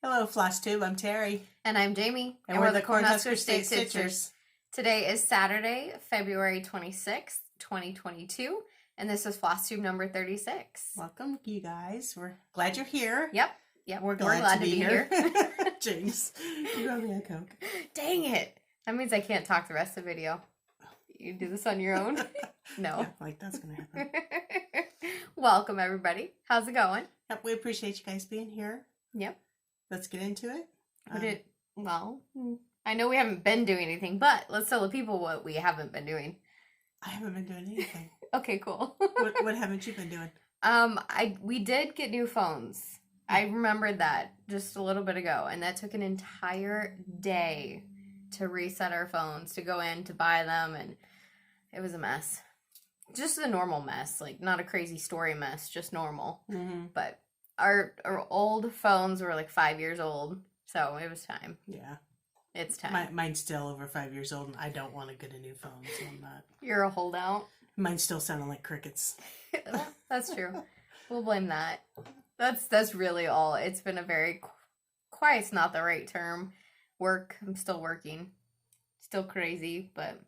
Hello, Flosstube. I'm Terry. And I'm Jamie. And we're the Cornhusker State Stitchers. Today is Saturday, February 26th, 2022. And this is Flosstube number 36. Welcome, you guys. We're glad you're here. Yep. We're glad to be here. Jinx. You owe me a Coke. Dang it. That means I can't talk the rest of the video. You do this on your own? No. Yeah, like that's going to happen. Welcome, everybody. How's it going? Yep, we appreciate you guys being here. Yep. Let's get into it. Well, I know we haven't been doing anything, but let's tell the people what we haven't been doing. I haven't been doing anything. Okay, cool. What haven't you been doing? We did get new phones. I remembered that just a little bit ago, and that took an entire day to reset our phones, to go in, to buy them, and it was a mess. Just a normal mess, like not a crazy story mess, just normal. Mm-hmm. But our old phones were like 5 years old, so it was time. Yeah. It's time. Mine's still over 5 years old, and I don't want to get a new phone, so I'm not. You're a holdout? Mine's still sounding like crickets. That's true. We'll blame that. That's really all. It's been a very quiet's not the right term. I'm still working. Still crazy, but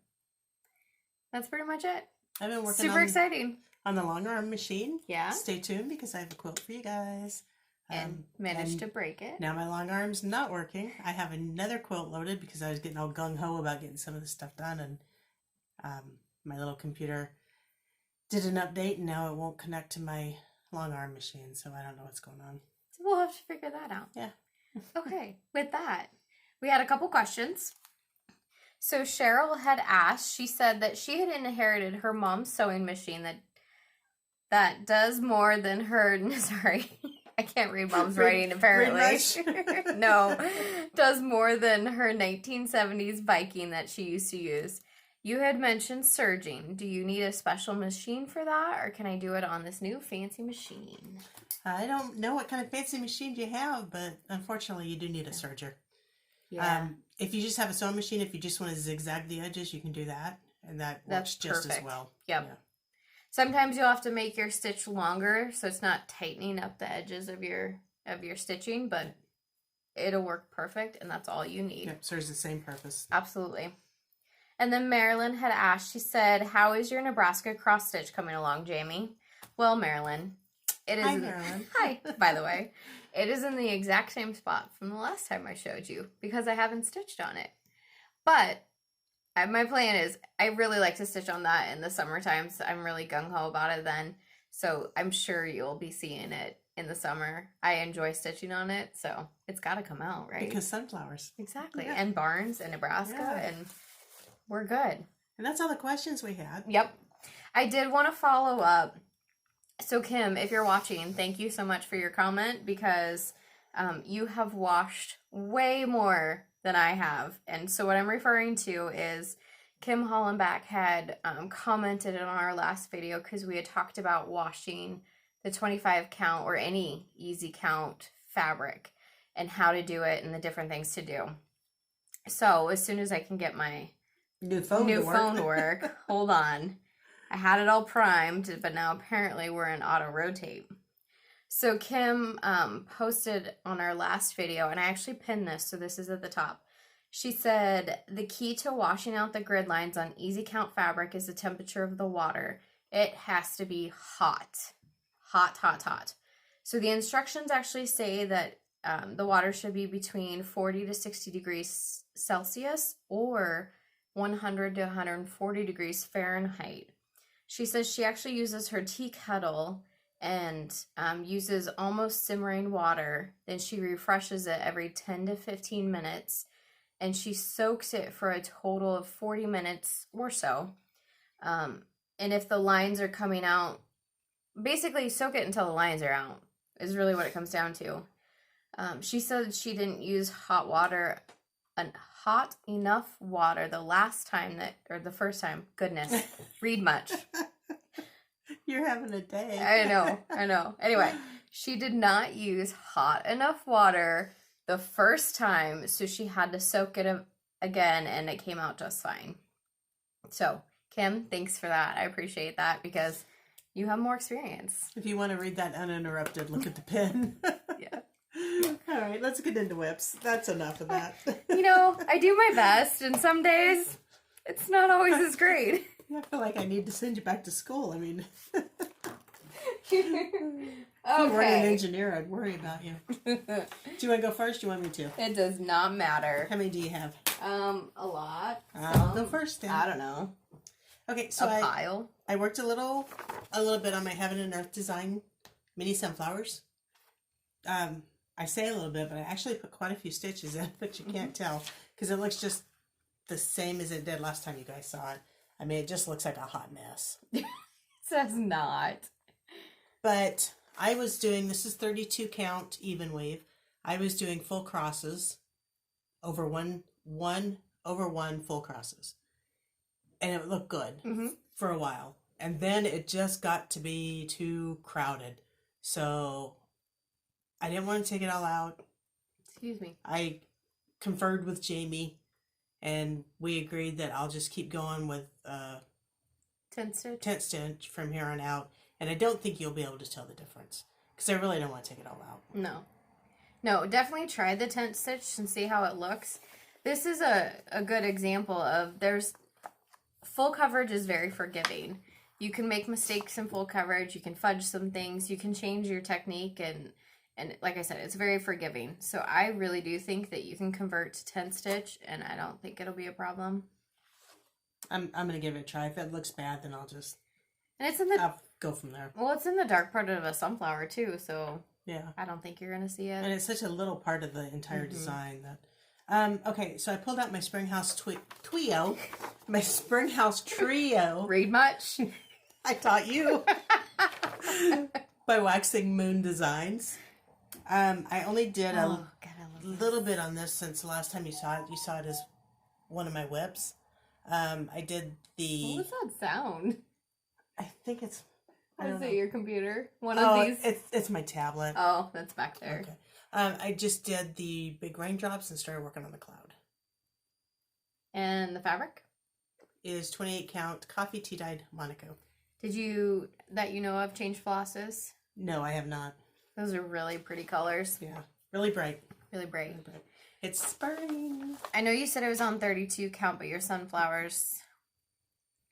that's pretty much it. I've been working super exciting on the long arm machine. Yeah. Stay tuned because I have a quilt for you guys. And managed to break it. Now my long arm's not working. I have another quilt loaded because I was getting all gung-ho about getting some of this stuff done, and my little computer did an update, and now it won't connect to my long arm machine, so I don't know what's going on. So we'll have to figure that out. Yeah. Okay, with that, we had a couple questions. So Cheryl had asked, she said that she had inherited her mom's sewing machine that does more than her, sorry, I can't read mom's writing apparently. No, does more than her 1970s Viking that she used to use. You had mentioned serging. Do you need a special machine for that, or can I do it on this new fancy machine? I don't know what kind of fancy machine you have, but unfortunately you do need a serger. Yeah. If you just have a sewing machine, if you just want to zigzag the edges, you can do that, and that's works just perfect. as well. Yep. Yeah. Sometimes you'll have to make your stitch longer, so it's not tightening up the edges of your stitching, but it'll work perfect, and that's all you need. Yep, serves the same purpose. Absolutely. And then Marilyn had asked, she said, how is your Nebraska cross stitch coming along, Jamie? Well, Marilyn, it is. Hi, Marilyn. Hi, by the way. It is in the exact same spot from the last time I showed you because I haven't stitched on it. But my plan is I really like to stitch on that in the summertime, so I'm really gung-ho about it then. So I'm sure you'll be seeing it in the summer. I enjoy stitching on it, so it's got to come out, right? Because sunflowers. Exactly. Yeah. And barns and Nebraska, and we're good. And that's all the questions we had. Yep. I did want to follow up. So Kim, if you're watching, thank you so much for your comment because you have washed way more than I have. And so what I'm referring to is Kim Hollenbach had commented on our last video because we had talked about washing the 25 count or any easy count fabric and how to do it and the different things to do. So as soon as I can get my new phone to work, hold on. I had it all primed, but now apparently we're in auto rotate. So Kim posted on our last video, and I actually pinned this, so this is at the top. She said, the key to washing out the grid lines on easy count fabric is the temperature of the water. It has to be hot. Hot, hot, hot. So the instructions actually say that the water should be between 40 to 60 degrees Celsius or 100 to 140 degrees Fahrenheit. She says she actually uses her tea kettle and uses almost simmering water. Then she refreshes it every 10 to 15 minutes. And she soaks it for a total of 40 minutes or so. And if the lines are coming out, basically soak it until the lines are out is really what it comes down to. She said she didn't use hot enough water the first time. Goodness, read much. You're having a day. I know. Anyway, she did not use hot enough water the first time, so she had to soak it again, and it came out just fine. So, Kim, thanks for that. I appreciate that because you have more experience. If you want to read that uninterrupted, look at the pin. Yeah. All right, let's get into WIPS. That's enough of that. You know, I do my best, and some days it's not always as great. I feel like I need to send you back to school. I mean, if Okay. you weren't an engineer, I'd worry about you. Do you want to go first? Do you want me to? It does not matter. How many do you have? A lot. I'll go first then. I don't know. Okay, so A pile. I worked a little bit on my Heaven and Earth design mini sunflowers. I say a little bit, but I actually put quite a few stitches in, but you can't tell because it looks just the same as it did last time you guys saw it. I mean, it just looks like a hot mess. It says not. But I was doing, this is 32 count even weave. I was doing full crosses over one full crosses. And it looked good for a while. And then it just got to be too crowded. So I didn't want to take it all out. Excuse me. I conferred with Jamie and we agreed that I'll just keep going with 10 stitch. 10 stitch from here on out. And I don't think you'll be able to tell the difference. Because I really don't want to take it all out. No. No, definitely try the 10 stitch and see how it looks. This is a good example of full coverage is very forgiving. You can make mistakes in full coverage. You can fudge some things. You can change your technique. And like I said, it's very forgiving. So I really do think that you can convert to 10 stitch. And I don't think it'll be a problem. I'm going to give it a try. If it looks bad, then I'll just... And I'll go from there. Well, it's in the dark part of a sunflower too, so yeah, I don't think you're gonna see it. And it's such a little part of the entire design that. Okay, so I pulled out my Springhouse Trio, my Springhouse Trio. Read much? I taught you by Waxing Moon Designs. I only did a little bit on this since the last time you saw it. You saw it as one of my WIPs. I did the. What was that sound? I think it's. Is it your computer? One of these? It's my tablet. Oh, that's back there. Okay. I just did the big raindrops and started working on the cloud. And the fabric? Is 28 count coffee tea dyed Monaco. Did you, that you know of, change flosses? No, I have not. Those are really pretty colors. Yeah. Really bright. Really bright. Really bright. It's spring. I know you said it was on 32 count, but your sunflowers,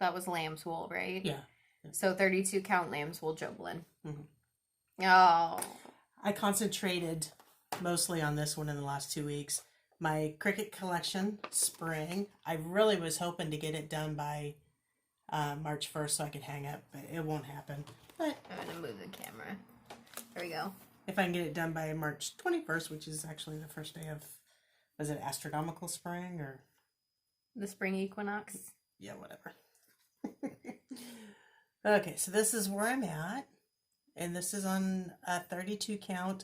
that was lamb's wool, right? Yeah. So 32 count lamb's wool Joblin. Mm-hmm. Oh. I concentrated mostly on this one in the last 2 weeks. My Cricut collection, spring. I really was hoping to get it done by March 1st so I could hang it, but it won't happen. But I'm going to move the camera. There we go. If I can get it done by March 21st, which is actually the first day of, was it astronomical spring or? The spring equinox. Yeah, whatever. Okay, so this is where I'm at. And this is on a 32 count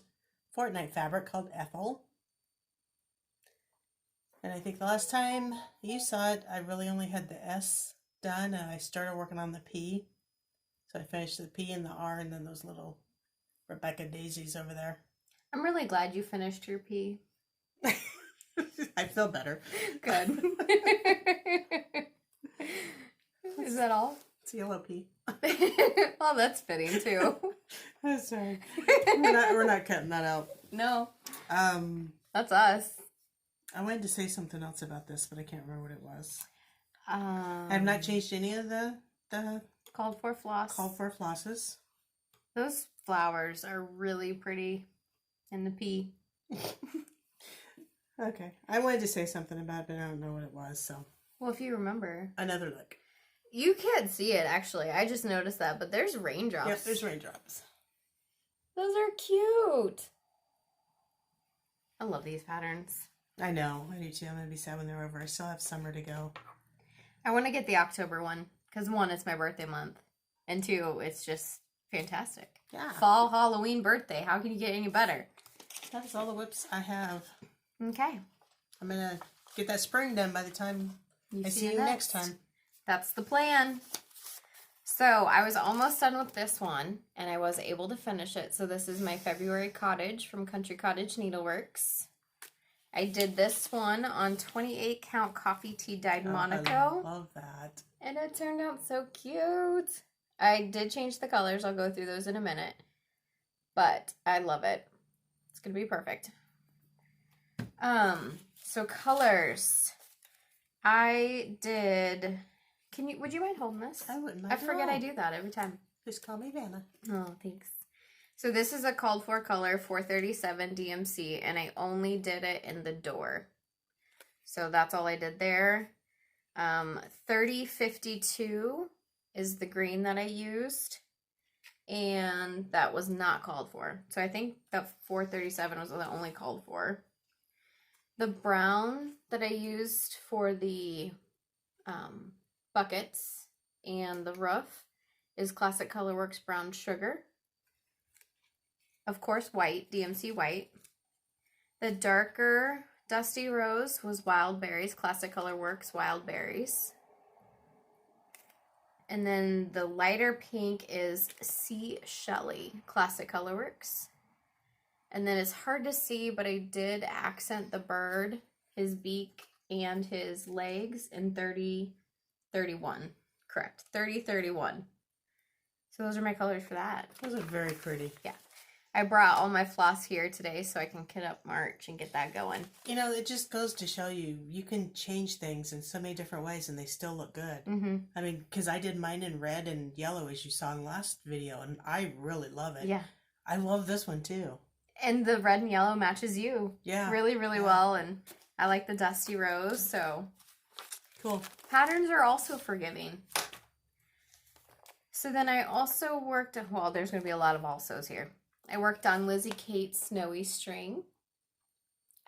fortnight fabric called Ethel. And I think the last time you saw it, I really only had the S done and I started working on the P. So I finished the P and the R and then those little Rebecca daisies over there. I'm really glad you finished your P. I feel better. Good. Is that all? It's yellow P. Well, that's fitting too. Oh, sorry. We're not cutting that out. No. That's us. I wanted to say something else about this, but I can't remember what it was. I have not changed any of the called for flosses. Those flowers are really pretty in the P. Okay. I wanted to say something about it, but I don't know what it was, so. Well, if you remember. Another look. You can't see it, actually. I just noticed that, but there's raindrops. Yep, there's raindrops. Those are cute. I love these patterns. I know. I do too. I'm going to be sad when they're over. I still have summer to go. I want to get the October one, because 1, it's my birthday month, and 2, it's just fantastic. Yeah. Fall, Halloween, birthday. How can you get any better? That's all the WIPs I have. Okay. I'm going to get that spring done by the time I see you next time. That's the plan. So I was almost done with this one, and I was able to finish it. So this is my February cottage from Country Cottage Needleworks. I did this one on 28 count coffee tea dyed Monaco. I love that. And it turned out so cute. I did change the colors. I'll go through those in a minute. But I love it. It's gonna be perfect. So colors. I did. Would you mind holding this? I wouldn't mind. I forget I do that every time. Just call me Vanna. Oh, thanks. So this is a called for color 437 DMC, and I only did it in the door. So that's all I did there. 3052 is the green that I used, and that was not called for. So I think that 437 was the only called for. The brown that I used for the buckets and the roof is Classic Colorworks Brown Sugar. Of course, white, DMC white. The darker Dusty Rose was Wild Berries, Classic Colorworks Wild Berries. And then the lighter pink is Sea Shelly, Classic Colorworks. And then it's hard to see, but I did accent the bird, his beak, and his legs in 3031. Correct, 3031. So those are my colors for that. Those are very pretty. Yeah. I brought all my floss here today so I can kit up March and get that going. You know, it just goes to show you, you can change things in so many different ways and they still look good. Mm-hmm. I mean, because I did mine in red and yellow as you saw in the last video, and I really love it. Yeah. I love this one too. And the red and yellow matches you. Yeah. Really, really well. And I like the Dusty Rose, so. Cool. Patterns are also forgiving. So then I also worked, well, there's going to be a lot of alsos here. I worked on Lizzie Kate's Snowy String.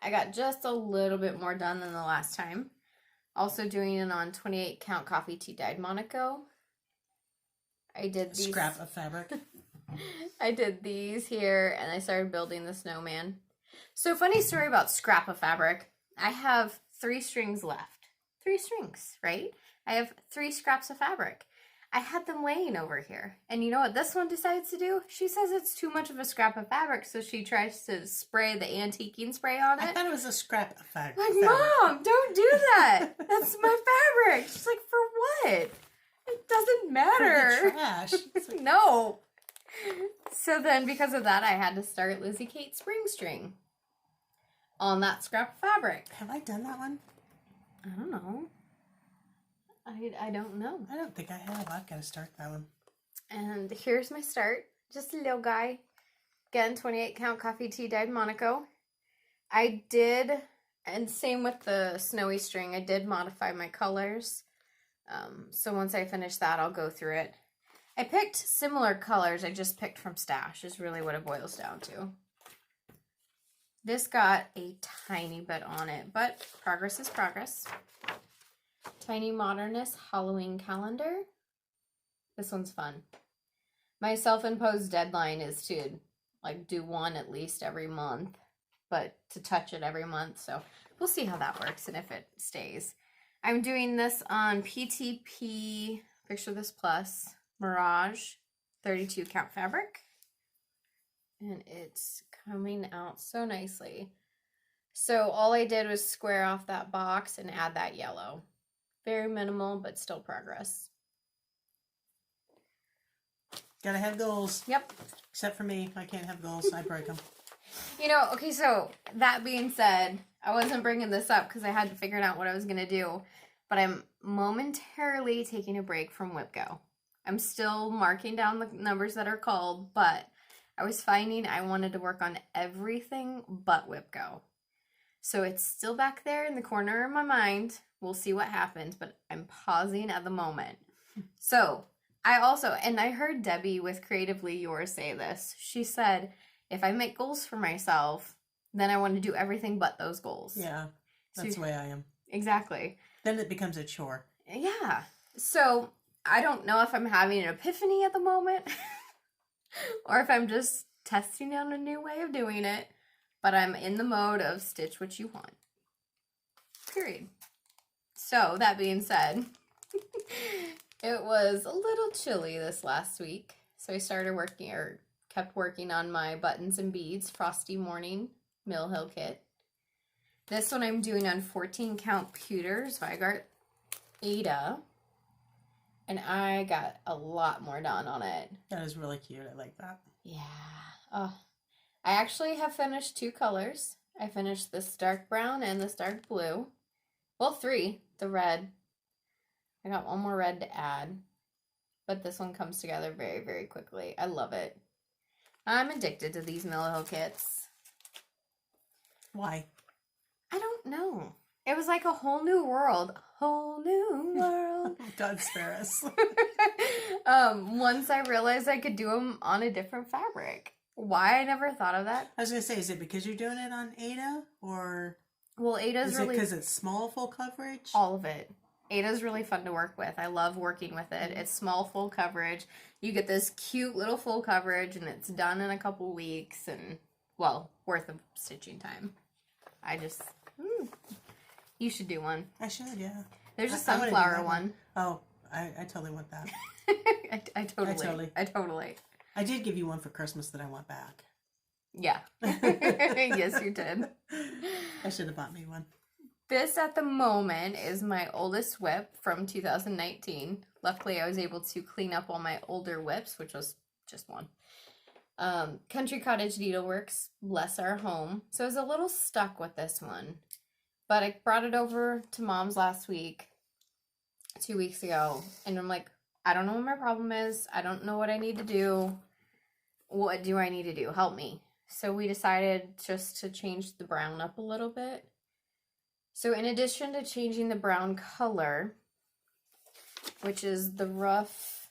I got just a little bit more done than the last time. Also doing it on 28 count coffee tea dyed Monaco. I did these. Scrap of fabric. I did these here and I started building the snowman. So funny story about scrap of fabric. I have 3 strings left. 3 strings, right? I have 3 scraps of fabric. I had them laying over here. And you know what this one decides to do? She says it's too much of a scrap of fabric, so she tries to spray the antiquing spray on it. I thought it was a scrap of fabric. Like, Mom, don't do that. That's my fabric. She's like, for what? It doesn't matter. For the trash. No. So then, because of that, I had to start Lizzie Kate Spring String on that scrap of fabric. Have I done that one? I don't know. I don't know. I don't think I have. I've got to start that one. And here's my start. Just a little guy. Again, 28 count coffee tea dyed Monaco. I did, and same with the snowy string, I did modify my colors. So once I finish that, I'll go through it. I picked similar colors. I just picked from stash is really what it boils down to. This got a tiny bit on it, but progress is progress. Tiny Modernist Halloween calendar. This one's fun. My self-imposed deadline is to do one at least every month, but to touch it every month. So we'll see how that works and if it stays. I'm doing this on PTP, picture this plus, Mirage 32 count fabric. And it's coming out so nicely. So all I did was square off that box and add that yellow. Very minimal, but still progress. Gotta have goals. Yep. Except for me. I can't have goals. I break them. You know, okay, so that being said, I wasn't bringing this up because I had to figure out what I was going to do. But I'm momentarily taking a break from WIPGO. I'm still marking down the numbers that are called, but I was finding I wanted to work on everything but WIPGO. So it's still back there in the corner of my mind. We'll see what happens, but I'm pausing at the moment. So I also, and I heard Debbie with Creatively Yours say this. She said, if I make goals for myself, then I want to do everything but those goals. Yeah, that's the way I am. Exactly. Then it becomes a chore. Yeah. So I don't know if I'm having an epiphany at the moment or if I'm just testing out a new way of doing it, but I'm in the mode of stitch what you want. Period. So that being said, it was a little chilly this last week. So I started working or kept working on my buttons and beads, Frosty Morning Mill Hill kit. This one I'm doing on 14 count pewter, so I got Ada, and I got a lot more done on it. That is really cute. I like that. Yeah. Oh, I actually have finished 2 colors. I finished this dark brown and this dark blue. Well, 3. The red. I got one more red to add. But this one comes together very, very quickly. I love it. I'm addicted to these Mill Hill kits. Why? I don't know. It was like a whole new world. Whole new world. God spare us. Once I realized I could do them on a different fabric. Why I never thought of that? I was going to say, is it because you're doing it on Ada? Or Well, Ada's is really... it because it's small full coverage? All of it. Ada's really fun to work with. I love working with it. It's small full coverage. You get this cute little full coverage and it's done in a couple weeks and, well, worth of stitching time. I just... You should do one. I should, yeah. There's a sunflower one. Oh, I totally want that. I totally. I did give you one for Christmas that I want back. Yeah. Yes, you did. I should have bought me one. This at the moment is my oldest WIP from 2019. Luckily, I was able to clean up all my older WIPs, which was just one. Country Cottage Needleworks, bless our home. So I was a little stuck with this one. But I brought it over to Mom's last week, 2 weeks ago. And I'm like, I don't know what my problem is. I don't know what I need to do. What do I need to do? Help me. So we decided just to change the brown up a little bit. So in addition to changing the brown color, which is the ruff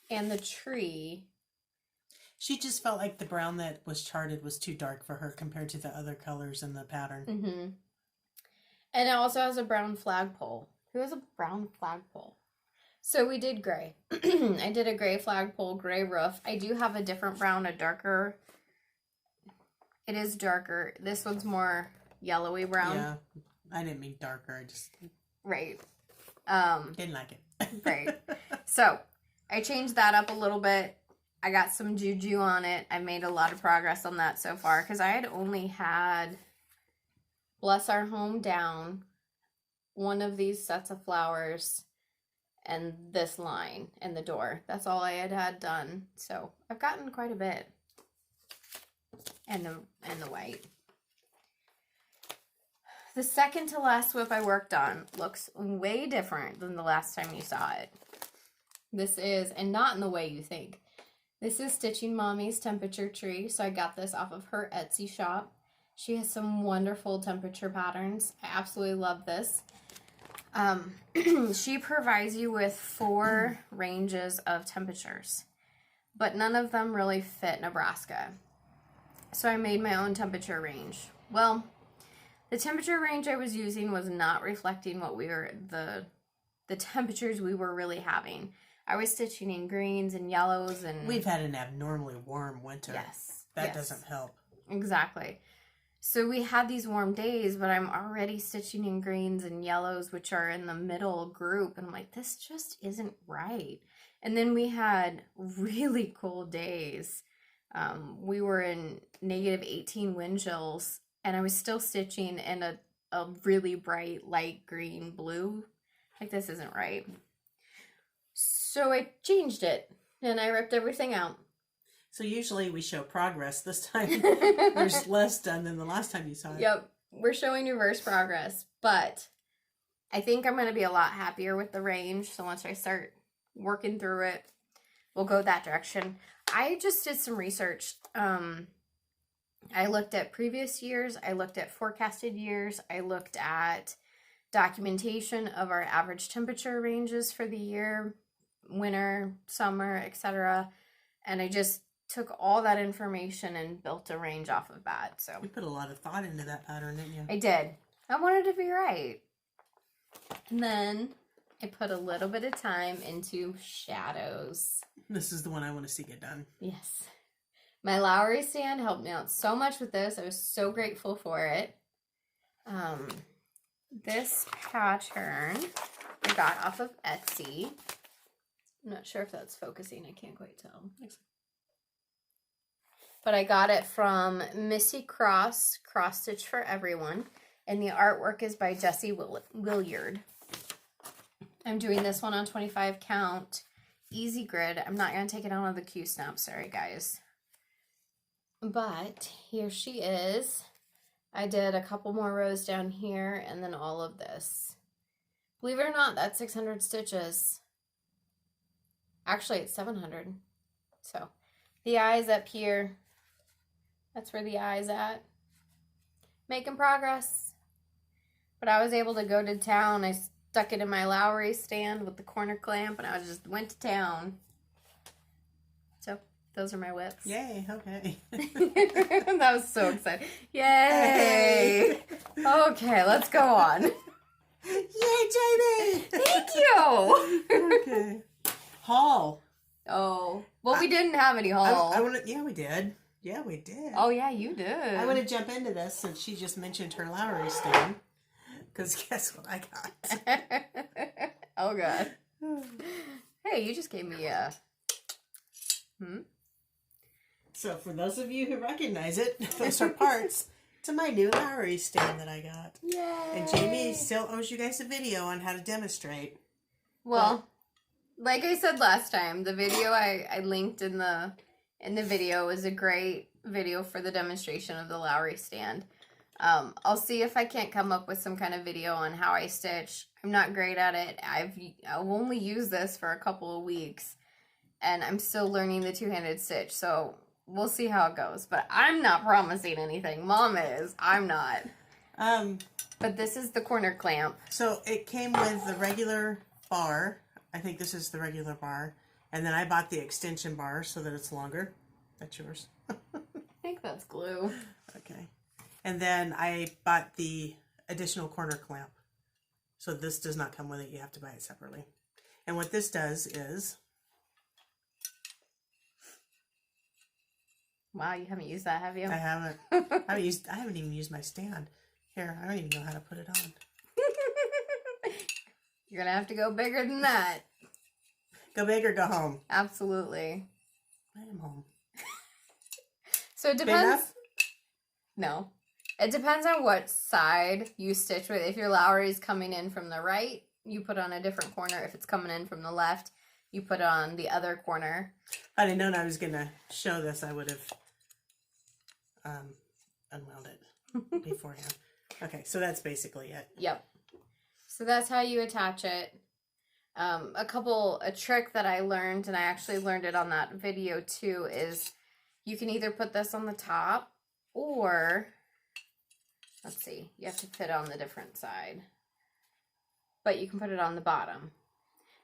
and the tree. She just felt like the brown that was charted was too dark for her compared to the other colors in the pattern. Mm-hmm. And it also has a brown flagpole. Who has a brown flagpole? So we did gray. I did a gray flagpole, gray roof. I do have a different brown, a darker. It is darker. This one's more yellowy brown. Yeah. I didn't mean darker. I just... Right. Didn't like it. Right. So, I changed that up a little bit. I got some juju on it. I made a lot of progress on that so far. Because I had only had... Bless Our Home down, one of these sets of flowers, and this line and the door. That's all I had done. So I've gotten quite a bit. And the white. The second to last WIP I worked on looks way different than the last time you saw it. This is, and not in the way you think. This is Stitching Mommy's Temperature Tree. So I got this off of her Etsy shop. She has some wonderful temperature patterns. I absolutely love this. She provides you with 4 ranges of temperatures, but none of them really fit Nebraska. So I made my own temperature range. Well, the temperature range I was using was not reflecting what we were, the temperatures we were really having. I was stitching in greens and yellows and... We've had an abnormally warm winter. Yes. That doesn't help. Exactly. So we had these warm days, but I'm already stitching in greens and yellows, which are in the middle group. And I'm like, this just isn't right. And then we had really cold days. We were in -18 wind chills, and I was still stitching in a really bright light green blue. Like, this isn't right. So I changed it, and I ripped everything out. So usually we show progress. This time there's less done than the last time you saw it. Yep, we're showing reverse progress, but I think I'm going to be a lot happier with the range. So once I start working through it, we'll go that direction. I just did some research. I looked at previous years. I looked at forecasted years. I looked at documentation of our average temperature ranges for the year, winter, summer, etc. And I just took all that information and built a range off of that. So you put a lot of thought into that pattern, didn't you? I did. I wanted to be right. And then I put a little bit of time into shadows. This is the one I want to see get done. Yes. My Lowry stand helped me out so much with this. I was so grateful for it. This pattern I got off of Etsy. I'm not sure if that's focusing. I can't quite tell. But I got it from Missy Cross Stitch for Everyone. And the artwork is by Jessie Williard. I'm doing this one on 25 count. Easy grid. I'm not going to take it out of the Q-snap. Sorry, guys. But here she is. I did a couple more rows down here and then all of this. Believe it or not, that's 600 stitches. Actually, it's 700. So the eye's up here. That's where the eye's at. Making progress. But I was able to go to town. I stuck it in my Lowry stand with the corner clamp and I just went to town. So those are my whips. Yay, okay. That was so exciting. Yay! Okay, let's go on. Yay, Jamie! Thank you! Okay. Haul. Oh. Well, we didn't have any haul. Yeah, we did. Yeah, we did. Oh, yeah, you did. I want to jump into this since she just mentioned her Lowry stand. Because guess what I got? Oh, God. Hey, you just gave me a... So, for those of you who recognize it, those are parts to my new Lowry stand that I got. Yay! And Jamie still owes you guys a video on how to demonstrate. Well, like I said last time, the video I linked in the video is a great video for the demonstration of the Lowry stand. I'll see if I can't come up with some kind of video on how I stitch. I'm not great at it. I've only used this for a couple of weeks, and I'm still learning the two-handed stitch, so we'll see how it goes. But I'm not promising anything. Mom is. I'm not. But this is the corner clamp. So it came with the regular bar. I think this is the regular bar. And then I bought the extension bar so that it's longer. That's yours. I think that's glue. Okay. And then I bought the additional corner clamp. So this does not come with it. You have to buy it separately. And what this does is... Wow, you haven't used that, have you? I haven't. I haven't even used my stand. Here, I don't even know how to put it on. You're gonna have to go bigger than that. Go big or go home. Absolutely. I am home. So it depends. No. It depends on what side you stitch with. If your Lowry is coming in from the right, you put on a different corner. If it's coming in from the left, you put on the other corner. If I didn't know I was going to show this, I would have unwound it beforehand. Okay, so that's basically it. Yep. So that's how you attach it. A trick that I learned, and I actually learned it on that video too, is you can either put this on the top or, let's see, you have to fit on the different side, but you can put it on the bottom.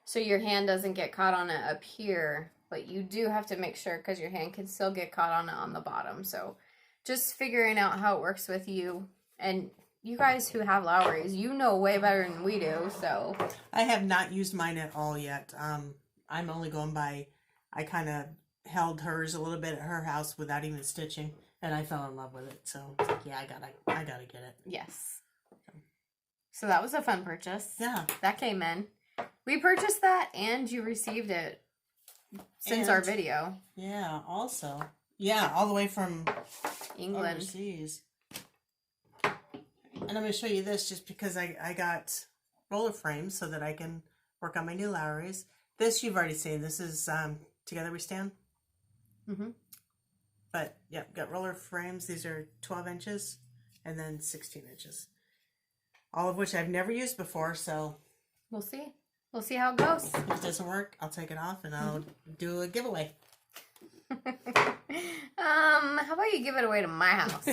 So your hand doesn't get caught on it up here, but you do have to make sure because your hand can still get caught on it on the bottom. So just figuring out how it works with you. And you guys who have Lowrys, you know way better than we do, so. I have not used mine at all yet. I'm only going by, I kind of held hers a little bit at her house without even stitching, and I fell in love with it. So it's like, yeah, I gotta get it. Yes. So that was a fun purchase. Yeah. That came in. We purchased that and you received it since our video. Yeah, also. Yeah, all the way from England. Overseas. And I'm going to show you this just because I got roller frames so that I can work on my new Lowrys. This you've already seen. This is Together We Stand. Mm-hmm. But, yeah, got roller frames. These are 12 inches and then 16 inches. All of which I've never used before, so... We'll see. We'll see how it goes. If it doesn't work, I'll take it off and I'll do a giveaway. How about you give it away to my house?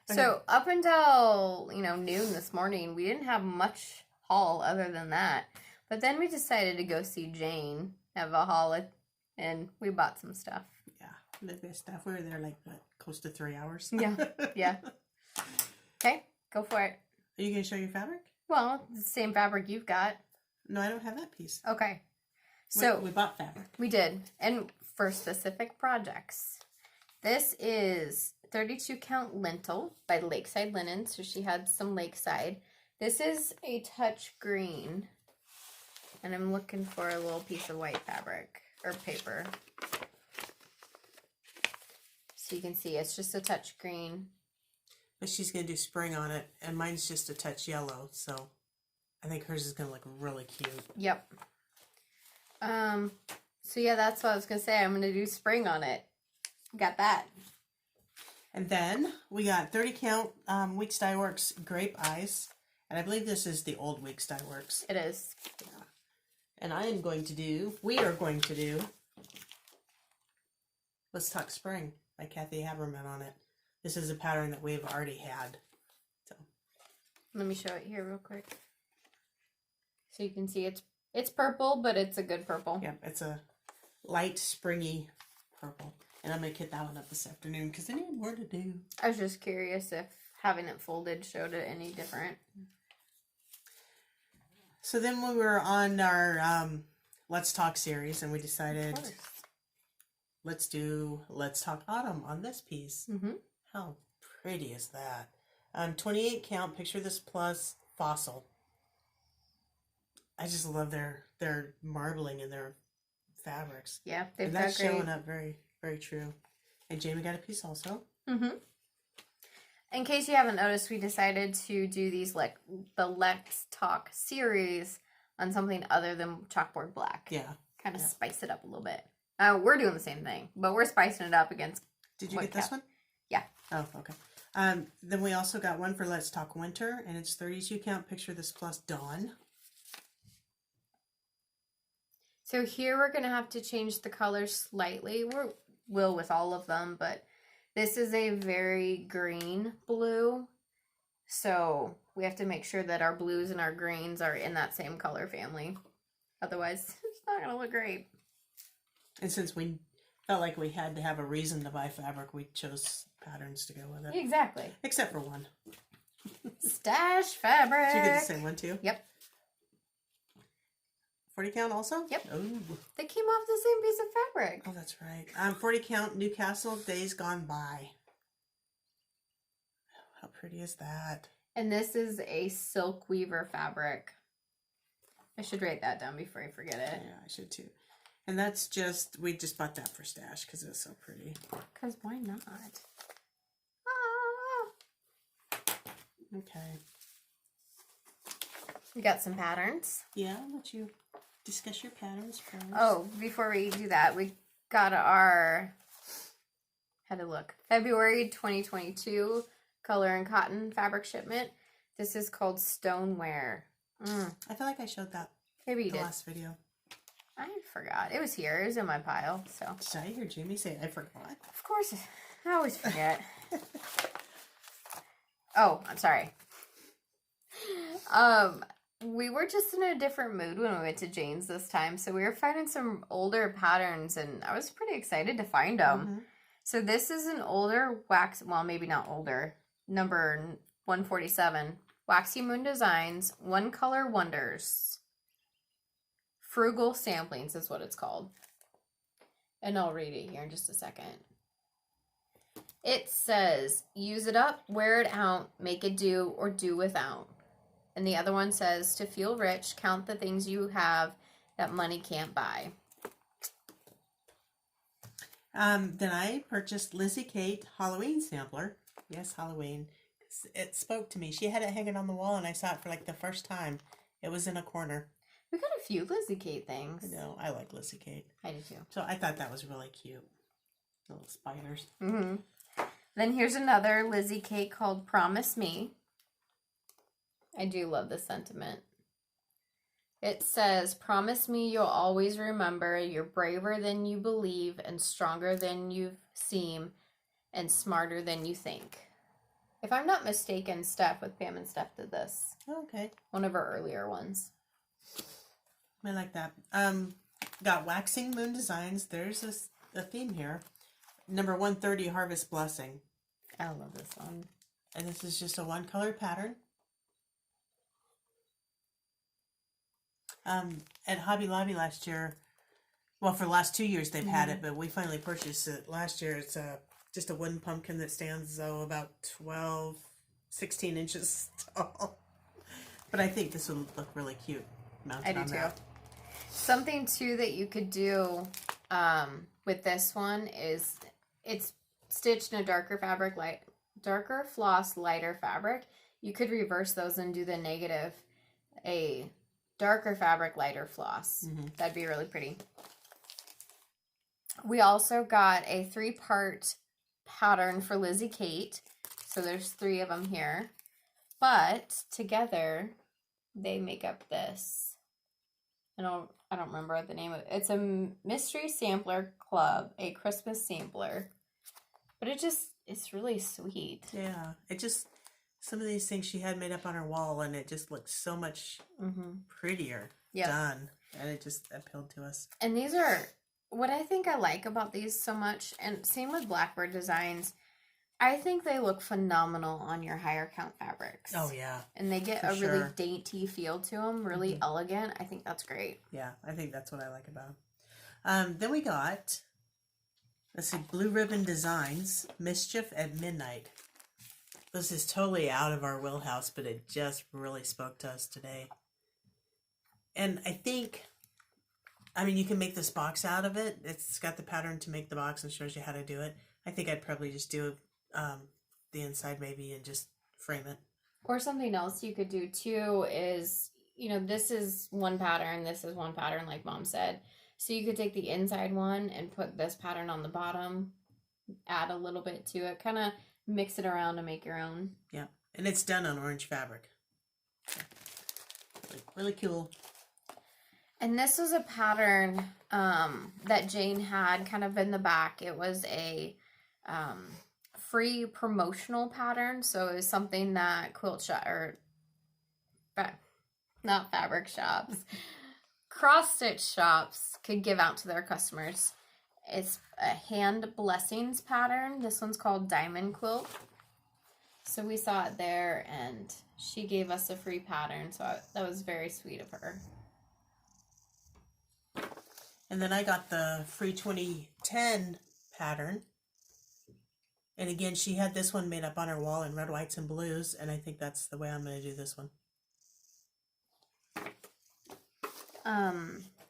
So up until, noon this morning, we didn't have much haul other than that. But then we decided to go see Jane have a haul and we bought some stuff. Yeah, the best stuff. We were there like, what, close to 3 hours? Yeah. Okay, go for it. Are you going to show your fabric? Well, it's the same fabric you've got. No, I don't have that piece. Okay. So we bought fabric. We did. And for specific projects. This is 32 count lintel by Lakeside Linen. So she had some Lakeside. This is a touch green. And I'm looking for a little piece of white fabric or paper. So you can see it's just a touch green. But she's going to do spring on it, and mine's just a touch yellow, so I think hers is going to look really cute. Yep. So yeah, that's what I was going to say. I'm going to do spring on it. got that. And then we got 30 count Weeks Dye Works Grape Ice. And I believe this is the old Weeks Dye Works. It is. Yeah. And we are going to do Let's Talk Spring by Kathy Haberman on it. This is a pattern that we've already had. So let me show it here real quick. So you can see it's purple, but it's a good purple. Yep, it's a light springy purple. And I'm going to kit that one up this afternoon because I need more to do. I was just curious if having it folded showed it any different. So then we were on our Let's Talk series and we decided let's do Let's Talk Autumn on this piece. Mm-hmm. How pretty is that? 28 count, Picture This Plus Fossil. I just love their marbling and their fabrics. Yeah, they've and got that's great. showing up very, very true. And Jamie got a piece also. Mm-hmm. In case you haven't noticed, we decided to do these the Let's Talk series on something other than chalkboard black. Yeah. Kind of spice it up a little bit. We're doing the same thing, but we're spicing it up against. Did you get this one? Yeah. Oh, okay. Then we also got one for Let's Talk Winter, and it's 32 count, Picture This Plus Dawn. So here we're going to have to change the colors slightly. We'll with all of them, but this is a very green blue. So we have to make sure that our blues and our greens are in that same color family. Otherwise, it's not going to look great. And since we felt like we had to have a reason to buy fabric, we chose patterns to go with it. Exactly. Except for one. Stash fabric. Did you get the same one too? Yep. 40 count also? Yep. Oh. They came off the same piece of fabric. Oh, that's right. 40 count, Newcastle, Days Gone By. How pretty is that? And this is a silk weaver fabric. I should write that down before I forget it. Yeah, I should too. And that's we just bought that for stash because it's so pretty. Because why not? Okay. We got some patterns. Yeah, I'll let you discuss your patterns first. Oh, before we do that, we got our, had to look, February 2022 color and cotton fabric shipment. This is called Stoneware. I feel like I showed that Maybe you the did. last video. I forgot. It was here. It was in my pile. So. Did I hear Jamie say I forgot? Of course. I always forget. Oh, I'm sorry. We were just in a different mood when we went to Jane's this time, so we were finding some older patterns, and I was pretty excited to find them. Mm-hmm. So this is an older wax, well, maybe not older, number 147, Waxy Moon Designs, One Color Wonders. Frugal Samplings is what it's called. And I'll read it here in just a second. It says, use it up, wear it out, make it do, or do without. And the other one says, to feel rich, count the things you have that money can't buy. Then I purchased Lizzie Kate Halloween sampler. Yes, Halloween. It spoke to me. She had it hanging on the wall, and I saw it for like the first time. It was in a corner. We got a few Lizzie Kate things. I know. I like Lizzie Kate. I do too. So I thought that was really cute. Little spiders. Mm-hmm. Then here's another Lizzie Kate called Promise Me. I do love this sentiment. It says, promise me you'll always remember you're braver than you believe and stronger than you seem and smarter than you think. If I'm not mistaken, Steph with Pam and Steph did this. Oh, okay. One of our earlier ones. I like that. Got Waxing Moon Designs. There's a theme here. Number 130, Harvest Blessing. I love this one. And this is just a one color pattern. At Hobby Lobby last year, well, for the last 2 years they've had it, but we finally purchased it last year. It's just a wooden pumpkin that stands about 16 inches tall. But I think this would look really cute mounted on that. Something too that you could do with this one is it's stitched in a darker fabric, darker floss, lighter fabric. You could reverse those and do the negative, a darker fabric, lighter floss. That'd be really pretty. We also got a 3-part pattern for Lizzie Kate. So there's 3 of them here. But together, they make up this. I don't remember the name of it. It's a Mystery Sampler Club, a Christmas sampler. But it's really sweet. Yeah. Some of these things she had made up on her wall, and it just looked so much prettier done. And it just appealed to us. And these are, what I think I like about these so much, and same with Blackbird Designs, I think they look phenomenal on your higher count fabrics. Oh, yeah. And they get a really dainty feel to them, really elegant. I think that's great. Yeah, I think that's what I like about them. Then we got, let's see, Blue Ribbon Designs, Mischief at Midnight. This is totally out of our wheelhouse, but it just really spoke to us today. And I think, I mean, you can make this box out of it. It's got the pattern to make the box and shows you how to do it. I think I'd probably just do the inside maybe and just frame it. Or something else you could do too is, you know, this is one pattern, this is one pattern like Mom said. So you could take the inside one and put this pattern on the bottom, add a little bit to it, kind of mix it around to make your own. Yeah, and it's done on orange fabric. Really cool. And this was a pattern that Jane had kind of in the back. It was a free promotional pattern. So it was something that quilt shop, or not fabric shops, cross-stitch shops could give out to their customers. It's a hand blessings pattern. This one's called Diamond Quilt. So we saw it there, and she gave us a free pattern. So that was very sweet of her. And then I got the free 2010 pattern. And again, she had this one made up on her wall in red, whites, and blues. And I think that's the way I'm going to do this one.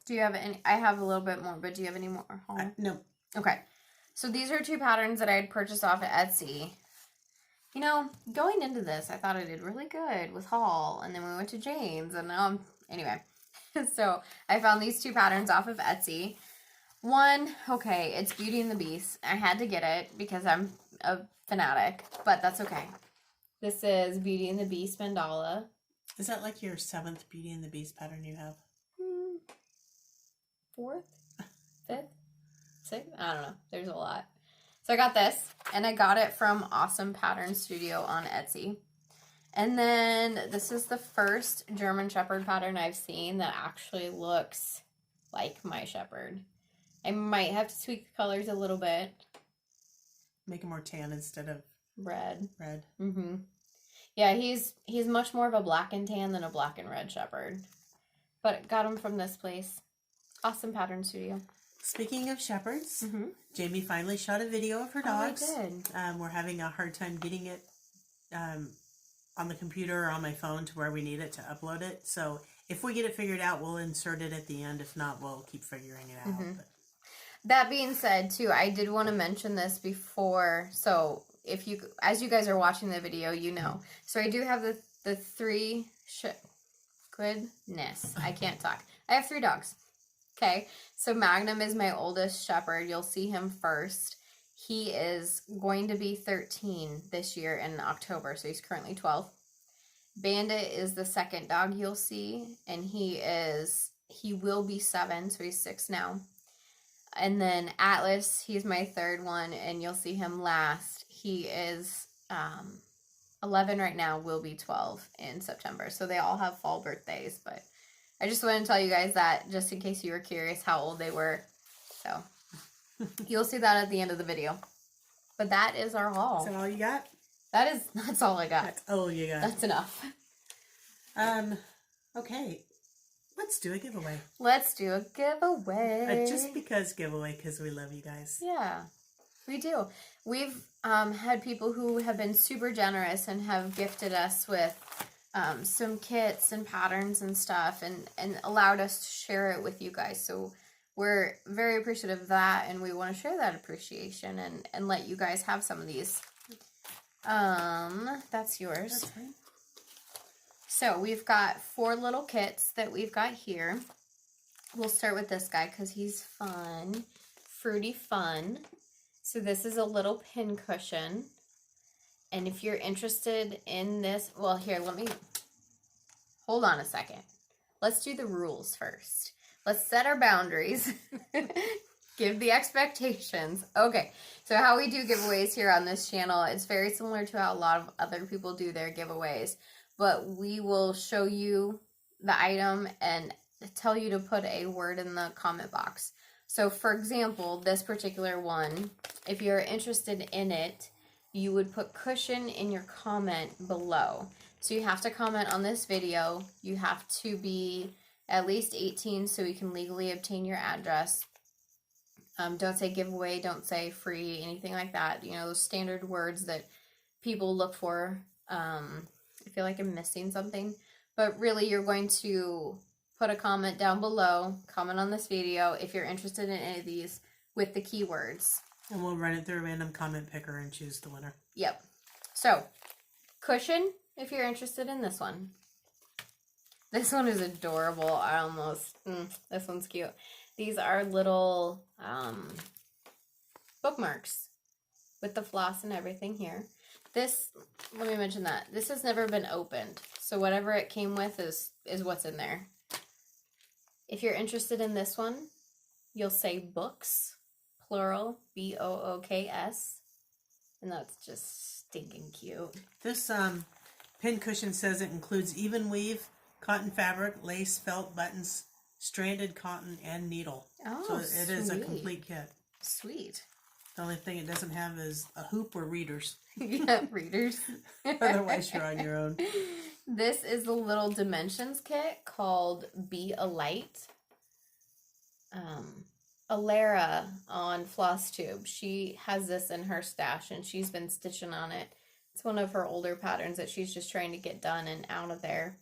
Do you have any? I have a little bit more, but do you have any more? No. Okay. So these are 2 patterns that I had purchased off of Etsy. You know, going into this, I thought I did really good with haul. And then we went to Jane's, and now anyway. So I found these 2 patterns off of Etsy. One, okay, it's Beauty and the Beast. I had to get it because I'm a fanatic, but that's okay. This is Beauty and the Beast mandala. Is that like your 7th Beauty and the Beast pattern you have? 4th? 5th? 6th? I don't know. There's a lot. So I got this, and I got it from Awesome Pattern Studio on Etsy. And then this is the first German Shepherd pattern I've seen that actually looks like my shepherd. I might have to tweak the colors a little bit. Make it more tan instead of red. Red. Mm-hmm. Yeah, he's much more of a black and tan than a black and red shepherd. But got him from this place. Awesome Pattern Studio. Speaking of shepherds, Jamie finally shot a video of her dogs. Oh, I did. We're having a hard time getting it on the computer or on my phone to where we need it to upload it. So if we get it figured out, we'll insert it at the end. If not, we'll keep figuring it out. But. That being said, too, I did want to mention this before. So if you, as you guys are watching the video, you know. So I do have the 3 goodness, I can't talk. I have 3 dogs. Okay, so Magnum is my oldest shepherd. You'll see him first. He is going to be 13 this year in October, so he's currently 12. Bandit is the second dog you'll see, and he will be 7, so he's 6 now. And then Atlas, he's my 3rd one, and you'll see him last. He is 11 right now, will be 12 in September. So they all have fall birthdays, but I just wanted to tell you guys that just in case you were curious how old they were. So you'll see that at the end of the video. But that is our haul. Is that all you got? That's all I got. That's all you got. That's enough. Okay. Let's do a giveaway. Let's do a giveaway. Just because we love you guys. Yeah, we do. We've had people who have been super generous and have gifted us with some kits and patterns and stuff and allowed us to share it with you guys. So we're very appreciative of that, and we want to share that appreciation and let you guys have some of these. That's yours. That's right. So we've got 4 little kits that we've got here. We'll start with this guy because he's fun. Fruity Fun. So this is a little pin cushion. And if you're interested in this, well, here, let me, hold on a second. Let's do the rules first. Let's set our boundaries. Give the expectations. Okay, so how we do giveaways here on this channel, it's very similar to how a lot of other people do their giveaways. But we will show you the item and tell you to put a word in the comment box. So for example, this particular one, if you're interested in it, you would put cushion in your comment below. So you have to comment on this video. You have to be at least 18 so we can legally obtain your address. Don't say giveaway, don't say free, anything like that. You know, those standard words that people look for. I feel like I'm missing something. But really, you're going to put a comment down below, comment on this video if you're interested in any of these with the keywords. And we'll run it through a random comment picker and choose the winner. Yep. So, cushion if you're interested in this one. This one is adorable. I almost, this one's cute. These are little bookmarks with the floss and everything here. This, let me mention that. This has never been opened. So whatever it came with is what's in there. If you're interested in this one, you'll say books, plural, B-O-O-K-S. And that's just stinking cute. This pin cushion says it includes even weave, cotton fabric, lace, felt, buttons, stranded cotton, and needle. Oh, so it is a complete kit. Sweet. The only thing it doesn't have is a hoop or readers. Yeah, readers. Otherwise, you're on your own. This is the little dimensions kit called Be a Light. Alara on Flosstube, she has this in her stash and she's been stitching on it. It's one of her older patterns that she's just trying to get done and out of there.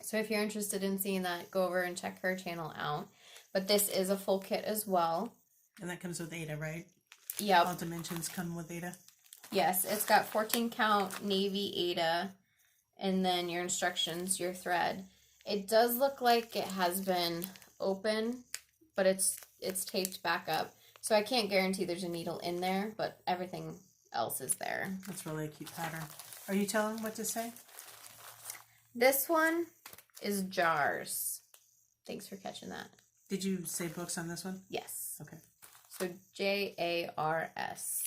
So if you're interested in seeing that, go over and check her channel out. But this is a full kit as well. And that comes with Ada, right? Yep. All dimensions come with Ada. Yes, it's got 14 count navy Ada, and then your instructions, your thread. It does look like it has been open, but it's taped back up. So I can't guarantee there's a needle in there, but everything else is there. That's really a cute pattern. Are you telling what to say? This one is jars. Thanks for catching that. Did you say books on this one? Yes. Okay. So J-A-R-S.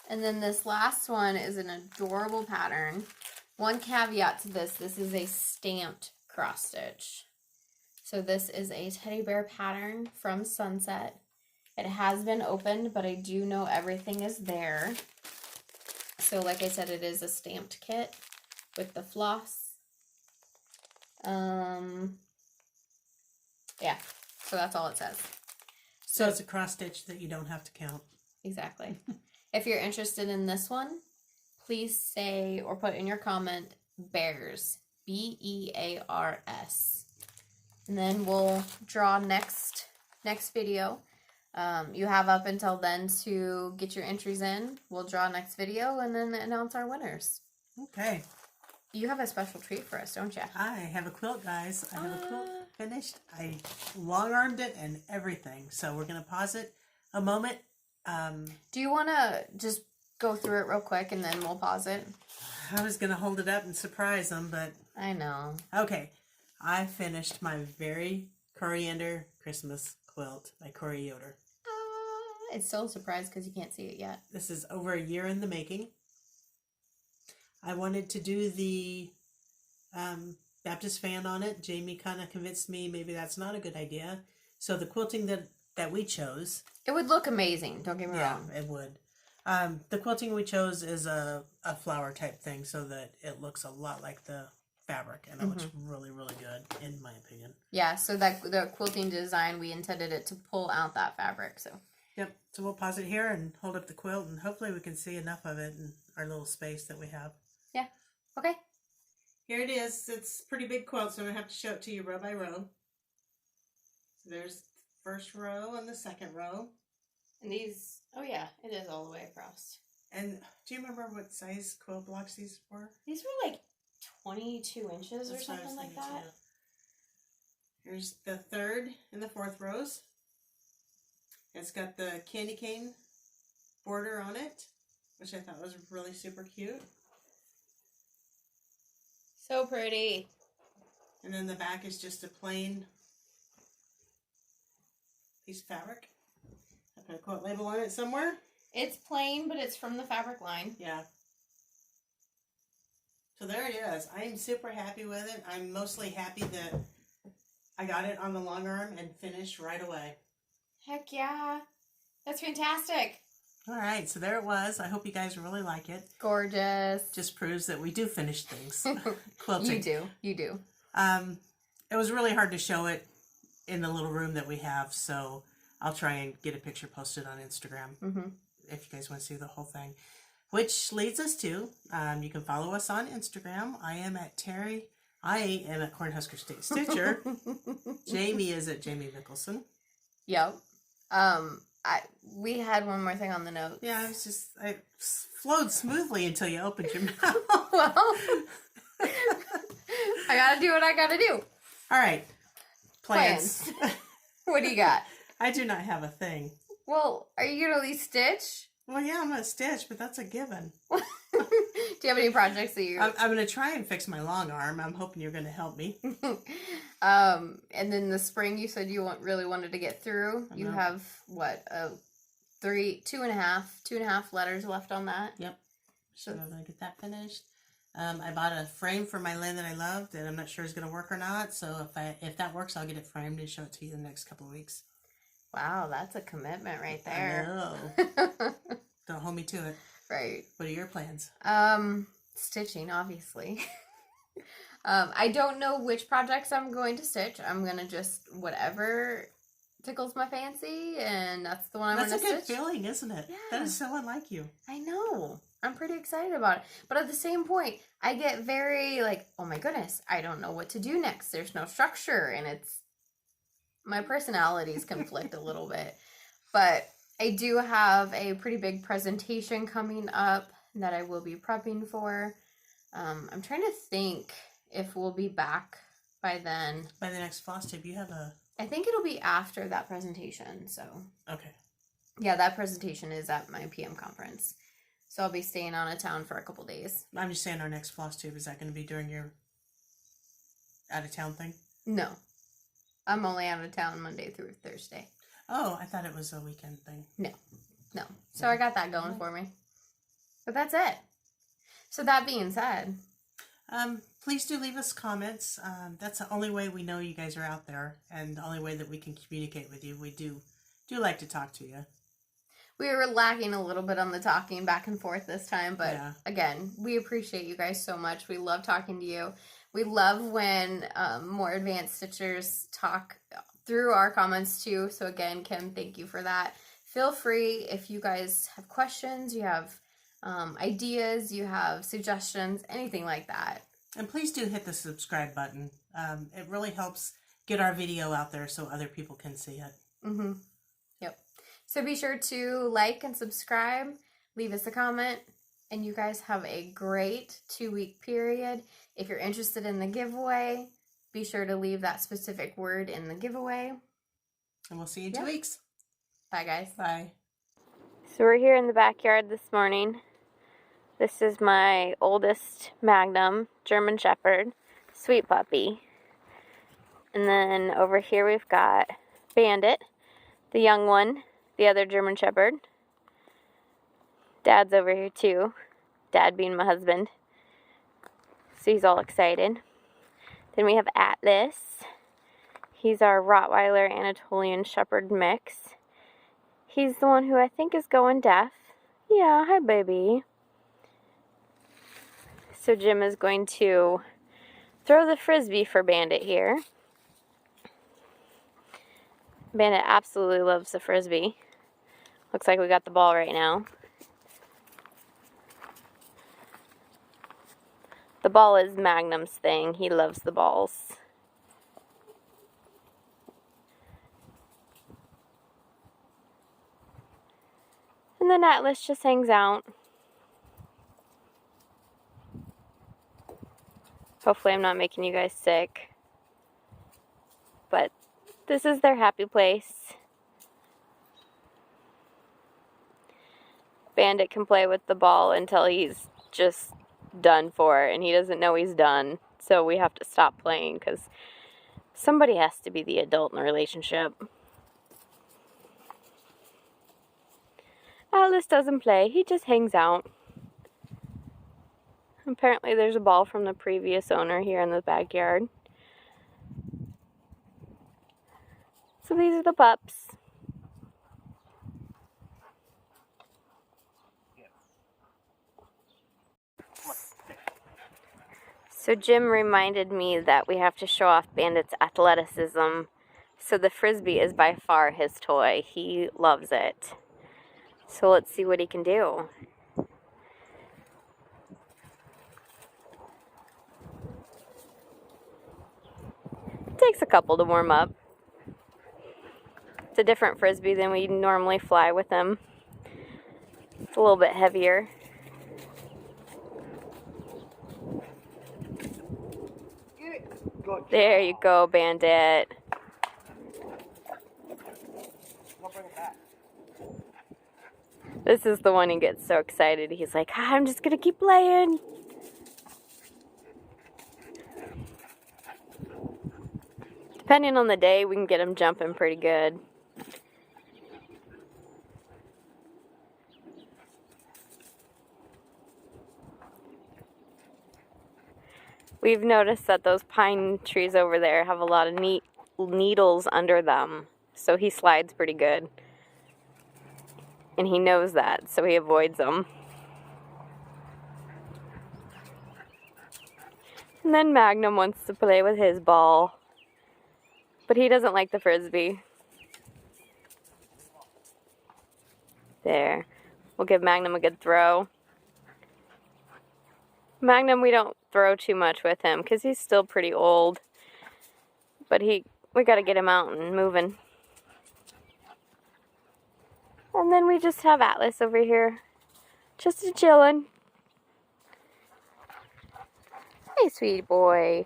And then this last one is an adorable pattern. One caveat to this is a stamped cross stitch. So this is a teddy bear pattern from Sunset. It has been opened, but I do know everything is there. So like I said, it is a stamped kit with the floss. Yeah, so that's all it says. So it's a cross stitch that you don't have to count. Exactly. If you're interested in this one, please say or put in your comment bears, B-E-A-R-S. And then we'll draw next video. You have up until then to get your entries in. We'll draw next video and then announce our winners. Okay. You have a special treat for us, don't you? I have a quilt, guys. I have a quilt finished. I long-armed it and everything. So we're going to pause it a moment. Do you want to just go through it real quick and then we'll pause it? I was going to hold it up and surprise them, but... I know. Okay. I finished my very coriander Christmas quilt by Corey Yoder. It's still a surprise because you can't see it yet. This is over a year in the making. I wanted to do the Baptist fan on it. Jamie kind of convinced me maybe that's not a good idea. So the quilting that we chose... It would look amazing, don't get me wrong. Yeah, it would. The quilting we chose is a flower type thing so that it looks a lot like the fabric. And it looks really, really good, in my opinion. Yeah, so that the quilting design, we intended it to pull out that fabric. So. Yep, so we'll pause it here and hold up the quilt, and hopefully we can see enough of it in our little space that we have. Yeah, okay. Here it is. It's a pretty big quilt, so I'm going to have to show it to you row by row. So there's the first row and the second row. And these, oh yeah, it is all the way across. And do you remember what size quilt blocks these were? These were like 22 inches That's or something like that. Too. Here's the third and the fourth rows. It's got the candy cane border on it, which I thought was really super cute. So pretty. And then the back is just a plain piece of fabric. I put a quote label on it somewhere. It's plain, but it's from the fabric line. Yeah. So there it is. I am super happy with it. I'm mostly happy that I got it on the long arm and finished right away. Heck yeah. That's fantastic. All right, so there it was. I hope you guys really like it. Gorgeous. Just proves that we do finish things. Quilting. You do. You do. It was really hard to show it in the little room that we have, so I'll try and get a picture posted on Instagram if you guys want to see the whole thing. Which leads us to, you can follow us on Instagram. I am at Cornhusker State Stitcher. Jamie is at Jamie Mickelson. Yep. We had one more thing on the note. Yeah, I flowed smoothly until you opened your mouth. Well, I gotta do what I gotta do. All right. Plans. What do you got? I do not have a thing. Well, are you gonna at least stitch? Well, yeah, I'm gonna stitch, but that's a given. Do you have any projects that you... I'm gonna try and fix my long arm. I'm hoping you're gonna help me. And then the spring, you said you really wanted to get through. You have what, two and a half letters left on that. Yep. So I'm gonna get that finished. I bought a frame for my Lynn that I loved, and I'm not sure it's gonna work or not. So if that works, I'll get it framed and show it to you in the next couple of weeks. Wow, that's a commitment right there. I know. Don't hold me to it. Right. What are your plans? Stitching, obviously. I don't know which projects I'm going to stitch. I'm going to just, whatever tickles my fancy, and that's the one I'm going to stitch. That's a good feeling, isn't it? Yeah. That is so unlike you. I know. I'm pretty excited about it. But at the same point, I get very, oh my goodness, I don't know what to do next. There's no structure, and my personalities conflict a little bit. But I do have a pretty big presentation coming up that I will be prepping for. I'm trying to think if we'll be back by then. By the next Flosstube, you have a... I think it'll be after that presentation, so... Okay. Yeah, that presentation is at my PM conference. So I'll be staying out of town for a couple days. I'm just saying our next Flosstube, is that going to be during your out-of-town thing? No. I'm only out of town Monday through Thursday. Oh, I thought it was a weekend thing. No. So I got that going for me. But that's it. So that being said... please do leave us comments. That's the only way we know you guys are out there, and the only way that we can communicate with you. We do like to talk to you. We were lacking a little bit on the talking back and forth this time, but yeah. Again, we appreciate you guys so much. We love talking to you. We love when more advanced stitchers talk through our comments too. So again, Kim, thank you for that. Feel free if you guys have questions, you have ideas, you have suggestions, anything like that. And please do hit the subscribe button. It really helps get our video out there so other people can see it. Yep. So be sure to like and subscribe, leave us a comment, and you guys have a great 2-week period. If you're interested in the giveaway, be sure to leave that specific word in the giveaway. And we'll see you in 2 weeks. Bye, guys. Bye. So we're here in the backyard this morning. This is my oldest Magnum German Shepherd, sweet puppy. And then over here we've got Bandit, the young one, the other German Shepherd. Dad's over here too, Dad being my husband. So he's all excited. Then we have Atlas. He's our Rottweiler Anatolian Shepherd mix. He's the one who I think is going deaf. Yeah, hi baby. So Jim is going to throw the frisbee for Bandit here. Bandit absolutely loves the frisbee. Looks like we got the ball right now. The ball is Magnum's thing. He loves the balls. And then Atlas just hangs out. Hopefully I'm not making you guys sick. But this is their happy place. Bandit can play with the ball until he's just done for, and he doesn't know he's done. So we have to stop playing because somebody has to be the adult in the relationship. Alice doesn't play, he just hangs out. Apparently there's a ball from the previous owner here in the backyard. So these are the pups. So Jim reminded me that we have to show off Bandit's athleticism. So the Frisbee is by far his toy. He loves it. So let's see what he can do. It takes a couple to warm up. It's a different Frisbee than we normally fly with him. It's a little bit heavier. There you go, Bandit. This is the one who gets so excited. He's like, I'm just gonna keep playing. Depending on the day, we can get him jumping pretty good. We've noticed that those pine trees over there have a lot of neat needles under them, so he slides pretty good. And he knows that, so he avoids them. And then Magnum wants to play with his ball, but he doesn't like the Frisbee. There. We'll give Magnum a good throw. Magnum, we don't throw too much with him because he's still pretty old. But we got to get him out and moving. And then we just have Atlas over here, just chilling. Hey, sweet boy.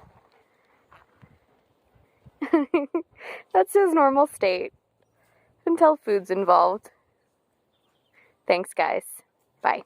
That's his normal state until food's involved. Thanks, guys. Bye.